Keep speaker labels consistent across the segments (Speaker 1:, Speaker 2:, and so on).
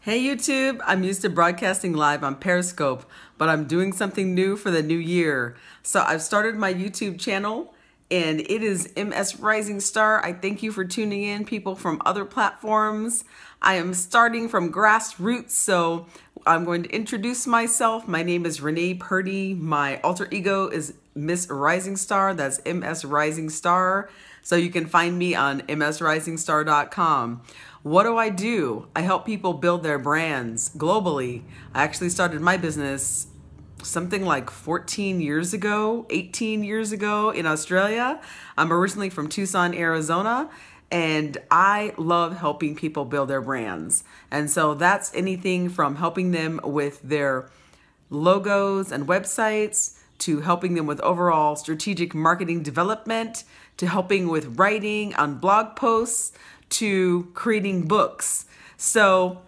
Speaker 1: Hey YouTube, I'm used to broadcasting live on Periscope, but I'm doing something new for the new year. So I've started my YouTube channel and it is MS Rising Star. I thank you for tuning in, people from other platforms. I am starting from grassroots, so I'm going to introduce myself. My name is Renee Purdy. My alter ego is Miss Rising Star. That's MS Rising Star. So you can find me on msrisingstar.com. What do? I help people build their brands globally. I actually started my business something like 14 years ago, 18 years ago in Australia. I'm originally from Tucson, Arizona, and I love helping people build their brands. And so that's anything from helping them with their logos and websites, to helping them with overall strategic marketing development, to helping with writing on blog posts, to creating books. So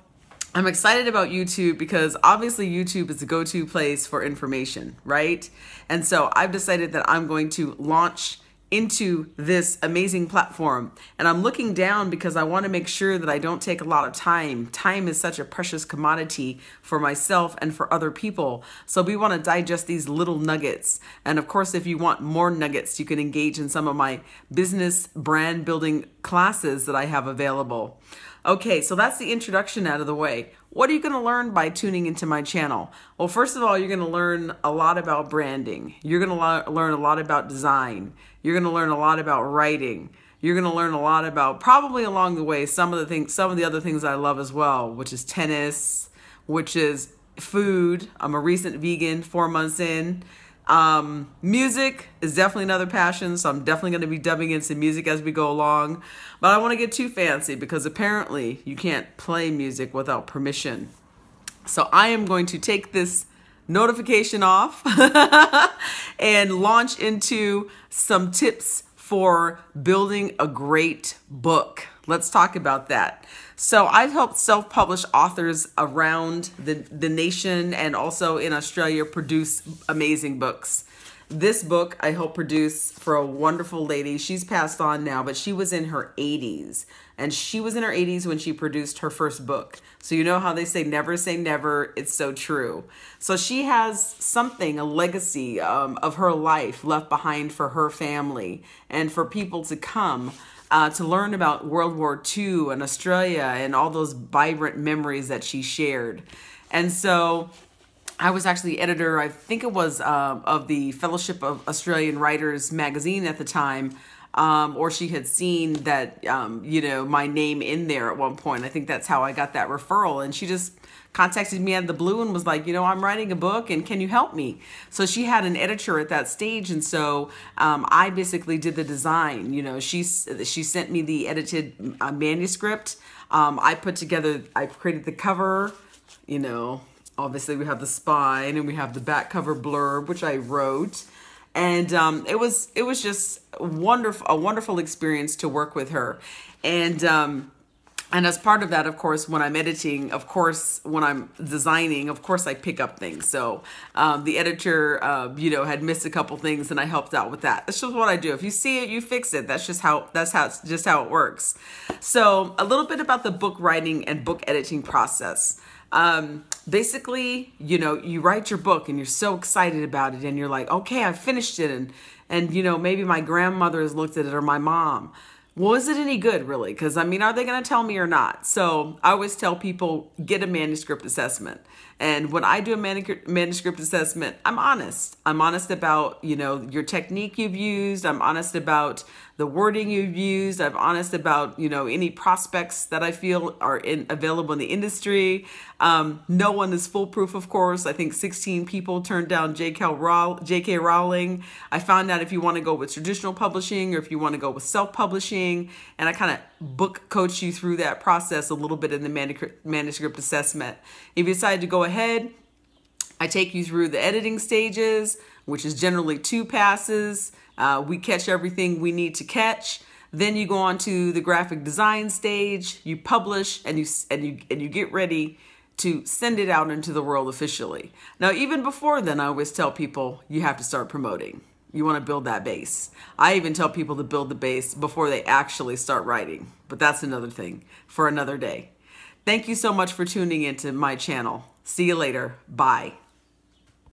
Speaker 1: I'm excited about YouTube because obviously YouTube is the go-to place for information, right? And so I've decided that I'm going to launch into this amazing platform. And I'm looking down because I want to make sure that I don't take a lot of time. Time is such a precious commodity for myself and for other people. So we want to digest these little nuggets. And of course, if you want more nuggets, you can engage in some of my business brand building classes that I have available. Okay, so that's the introduction out of the way. What are you going to learn by tuning into my channel? Well, first of all, you're going to learn a lot about branding. You're going to learn a lot about design. You're going to learn a lot about writing. You're going to learn a lot about, probably along the way, some of the other things I love as well, which is tennis, which is food. I'm a recent vegan, 4 months in. Music is definitely another passion, so I'm definitely going to be dubbing in some music as we go along. But I don't want to get too fancy because apparently you can't play music without permission. So I am going to take this notification off and launch into some tips for building a great book. Let's talk about that. So I've helped self-published authors around the nation and also in Australia produce amazing books. This book I helped produce for a wonderful lady. She's passed on now, but she was in her 80s. And she was in her 80s when she produced her first book. So you know how they say never. It's so true. So she has something, a legacy of her life left behind for her family and for people to come. To learn about World War II and Australia and all those vibrant memories that she shared. And so I was actually editor, I think it was of the Fellowship of Australian Writers magazine at the time, or she had seen that, my name in there at one point. I think that's how I got that referral. And she just contacted me out of the blue and was like, I'm writing a book and can you help me? So she had an editor at that stage. And so I basically did the design. She sent me the edited manuscript. I created the cover, obviously we have the spine and we have the back cover blurb, which I wrote. And it was just a wonderful experience to work with her. And as part of that, of course, when I'm editing, of course, when I'm designing, of course, I pick up things. So the editor, had missed a couple things and I helped out with that. That's just what I do. If you see it, you fix it. That's just how it works. So a little bit about the book writing and book editing process. Basically, you write your book and you're so excited about it and you're like, okay, I finished it. And maybe my grandmother has looked at it or my mom. Well, is it any good, really? Because, are they going to tell me or not? So I always tell people, get a manuscript assessment. And when I do a manuscript assessment, I'm honest. I'm honest about, your technique you've used. I'm honest about the wording you've used. I'm honest about, any prospects that I feel are available in the industry. No one is foolproof, of course. I think 16 people turned down J.K. Rowling. I found out if you want to go with traditional publishing or if you want to go with self-publishing. And I kind of book coach you through that process a little bit in the manuscript assessment. If you decide to go ahead, I take you through the editing stages, which is generally 2 passes. We catch everything we need to catch. Then you go on to the graphic design stage. You publish and you get ready to send it out into the world officially. Now, even before then, I always tell people you have to start promoting. You want to build that base. I even tell people to build the base before they actually start writing, but that's another thing for another day. Thank you so much for tuning into my channel. See you later. Bye.